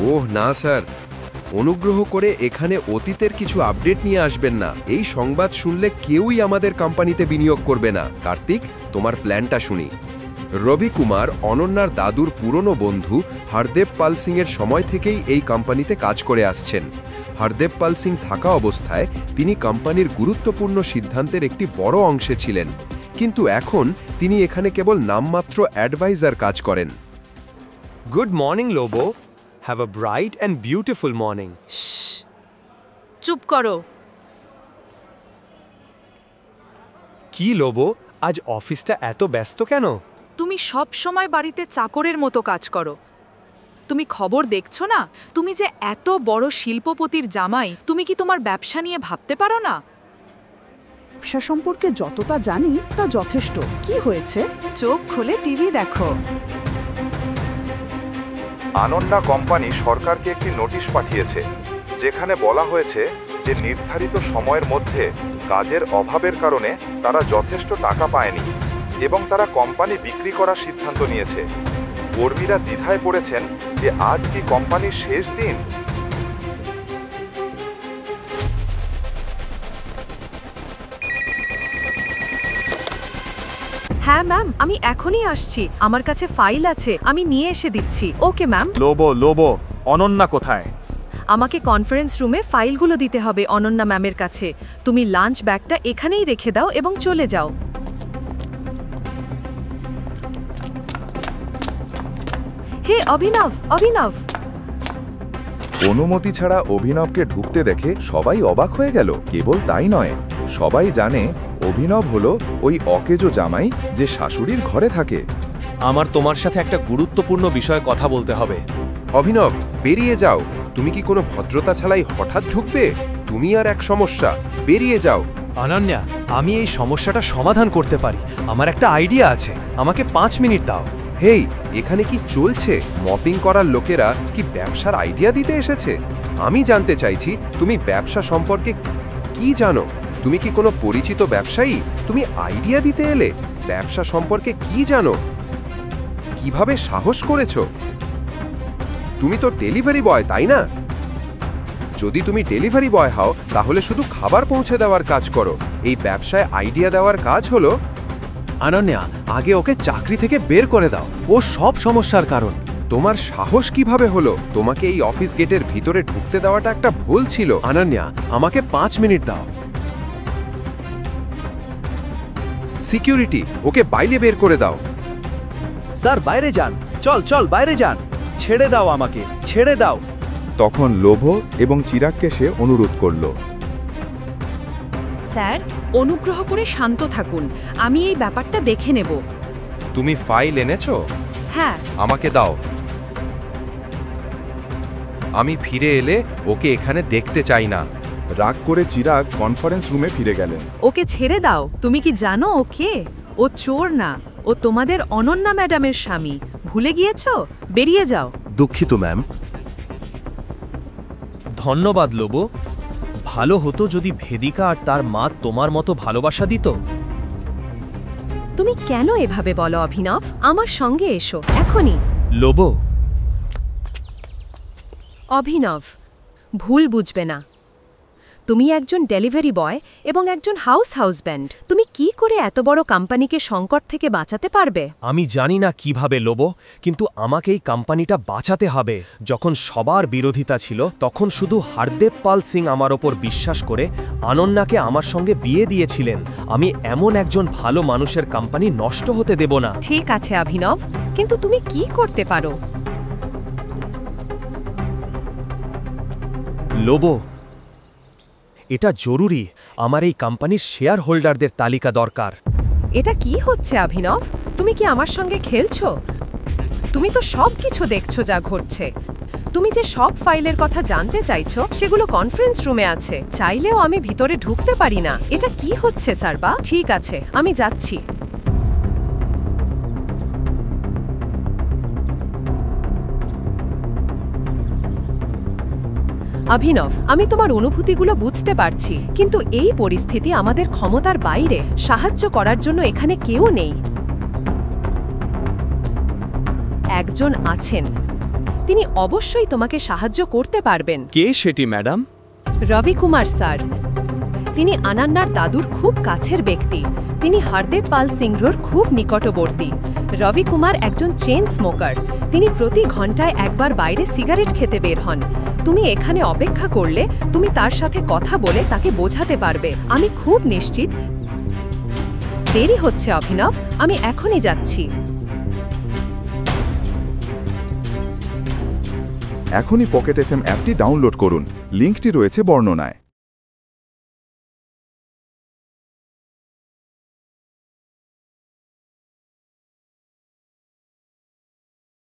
ওহ না স্যার, অনুগ্রহ করে এখানে অতীতের কিছু আপডেট নিয়ে আসবেন না। এই সংবাদ শুনলে কেউই আমাদের কোম্পানিতে বিনিয়োগ করবে না। কার্তিক, তোমার প্ল্যানটা শুনি। রবি কুমার অনন্যার দাদুর পুরনো বন্ধু হরদেব পাল সিংয়ের সময় থেকেই এই কোম্পানিতে কাজ করে আসছেন। হরদেব পাল সিং থাকা অবস্থায় তিনি কোম্পানির গুরুত্বপূর্ণ সিদ্ধান্তের একটি বড় অংশে ছিলেন, কিন্তু এখন তিনি এখানে কেবল নামমাত্র অ্যাডভাইজার কাজ করেন। Good morning লোবো, have a bright and beautiful morning. চুপ করো। কি লোবো, আজ অফিসটা এত ব্যস্ত কেন? তুমি সব সময় বাড়িতে চাকরের মতো কাজ করো। তুমি খবর দেখছো না? তুমি যে এত বড় শিল্পপতির জামাই, তুমি কি তোমার ব্যবসা নিয়ে ভাবতে পারো না? ব্যবসা সম্পর্কে যতটা জানি তা যথেষ্ট। কি হয়েছে? চোখ খুলে টিভি দেখো। আনন্না কোম্পানি সরকারকে একটি নোটিশ পাঠিয়েছে, যেখানে বলা হয়েছে যে নির্ধারিত সময়ের মধ্যে কাজের অভাবের কারণে তারা যথেষ্ট টাকা পায়নি এবং তারা কোম্পানি বিক্রি করার সিদ্ধান্ত নিয়েছে। কর্মীরা দ্বিধায় পড়েছেন যে আজ কি কোম্পানির শেষ দিন। হ্যাঁ ম্যাম, আমি এখনই আসছি। আমার কাছে ফাইল আছে, আমি নিয়ে এসে দিচ্ছি। Okay ma'am. লোবো, অনন্যা কোথায়? আমাকে কনফারেন্স রুমে ফাইলগুলো দিতে হবে অনন্যা ম্যামের কাছে। তুমি লাঞ্চ ব্যাগটা এখানেই রেখে দাও এবং চলে যাও। হে অভিনব। অনুমতি ছাড়া অভিনবকে ঢুকতে দেখে সবাই অবাক হয়ে গেল। কেবল তাই নয়, সবাই জানে অভিনব হলো ওই অকেজো জামাই যে শাশুড়ির ঘরে থাকে। আমার তোমার সাথে একটা গুরুত্বপূর্ণ বিষয়ে কথা বলতে হবে। অভিনব, বেরিয়ে যাও। তুমি কি কোনো ভদ্রতা ছাড়াই হঠাৎ ঢুকবে? তুমি আর এক সমস্যা, বেরিয়ে যাও। অনন্যা, আমি এই সমস্যাটা সমাধান করতে পারি। আমার একটা আইডিয়া আছে, আমাকে 5 মিনিট দাও। হেই, এখানে কি চলছে? মপিং করার লোকেরা কি ব্যবসার আইডিয়া দিতে এসেছে? আমি জানতে চাইছি তুমি ব্যবসা সম্পর্কে কি জানো। তুমি কি কোনো পরিচিত ব্যবসায়ী? তুমি আইডিয়া দিতে এলে? ব্যবসা সম্পর্কে কি জানো? কিভাবে সাহস করেছো? তুমি তো ডেলিভারি বয়, তাই না? যদি তুমি ডেলিভারি বয় হও তাহলে শুধু খাবার পৌঁছে দেওয়ার কাজ করো। এই ব্যবসায় আইডিয়া দেওয়ার কাজ হলো। অনন্যা, আগে ওকে চাকরি থেকে বের করে দাও। ও সব সমস্যার কারণ। তোমার সাহস কিভাবে হলো? তোমাকে এই অফিস গেটের ভিতরে ঢুকতে দেওয়াটা একটা ভুল ছিল। অনন্যা, আমাকে 5 মিনিট দাও। সিকিউরিটি, ওকে বাইরে বের করে দাও। স্যার, বাইরে যান। চল বাইরে যান। ছেড়ে দাও আমাকে, ছেড়ে দাও। তখন লোভ এবং চিরাগকে সে অনুরোধ করল। স্যার, অনুগ্রহ করে শান্ত থাকুন। আমি এই ব্যাপারটা দেখে নেব। তুমি ফাইল এনেছো? হ্যাঁ। আমাকে দাও। আমি ফিরে এলে ওকে এখানে দেখতে চাই না। রাগ করে চিরাগ কনফারেন্স রুমে ফিরে গেলেন। ওকে ছেড়ে দাও। তুমি কি জানো ও কে? ও চোর না, ও তোমাদের অনন্যা ম্যাডামের স্বামী। ভুলে গিয়েছো? বেরিয়ে যাও। দুঃখিত ম্যাম। ধন্যবাদ লোবো। ভালো হতো যদি ভেদিকা আর তার মা তোমার মতো ভালোবাসা দিত। তুমি কেন এভাবে বলো অভিনব? আমার সঙ্গে এসো এখনই। লোবো। অভিনব, ভুল বুঝবে না। তুমি একজন ডেলিভারি বয় এবং একজন হাজব্যান্ড। তুমি কি করে এত বড় কোম্পানিকে সংকট থেকে বাঁচাতে পারবে? আমি জানি না কিভাবে লোবো, কিন্তু আমাকে এই কোম্পানিটা বাঁচাতে হবে। যখন সবার বিরোধিতা ছিল তখন শুধু হরদেব পাল সিং আমার ওপর বিশ্বাস করে অনন্যাকে আমার সঙ্গে বিয়ে দিয়েছিলেন। আমি এমন একজন ভালো মানুষের কোম্পানি নষ্ট হতে দেব না। ঠিক আছে অভিনব, কিন্তু তুমি কি করতে পারো? লোবো, এটা জরুরি। আমার এই কোম্পানির শেয়ার হোল্ডারদের তালিকা দরকার। এটা কি হচ্ছে অভিনব? তুমি কি আমার সঙ্গে খেলছো? তুমি তো সব কিছু দেখছো যা ঘটছে। তুমি যে সব ফাইলের কথা জানতে চাইছো সেগুলো কনফারেন্স রুমে আছে। চাইলেও আমি ভিতরে ঢুকতে পারি না। এটা কি হচ্ছে সারবা? ঠিক আছে, আমি যাচ্ছি। অভিনব, আমি তোমার অনুভূতিগুলো বুঝতে পারছি, কিন্তু এই পরিস্থিতি আমাদের ক্ষমতার বাইরে। সাহায্য করার জন্য এখানে কেউ নেই। একজন আছেন, তিনি অবশ্যই তোমাকে সাহায্য করতে পারবেন। কে সেটি ম্যাডাম? রবি কুমার স্যার। তিনি আনান্নার দাদুর খুব কাছের ব্যক্তি। তিনি হরদেব পাল সিংহর খুব নিকটবর্তী। রবি কুমার একজন চেইন স্মোকার। তিনি প্রতি ঘন্টায় একবার বাইরে সিগারেট খেতে বের হন। তুমি এখানে অপেক্ষা করলে তুমি তার সাথে কথা বলে তাকে বোঝাতে পারবে। আমি খুব নিশ্চিত। দেরি হচ্ছে অভিনব, আমি এখনই যাচ্ছি। এখনই পকেট এফএম অ্যাপটি ডাউনলোড করুন, লিঙ্কটি রয়েছে বর্ণনায়।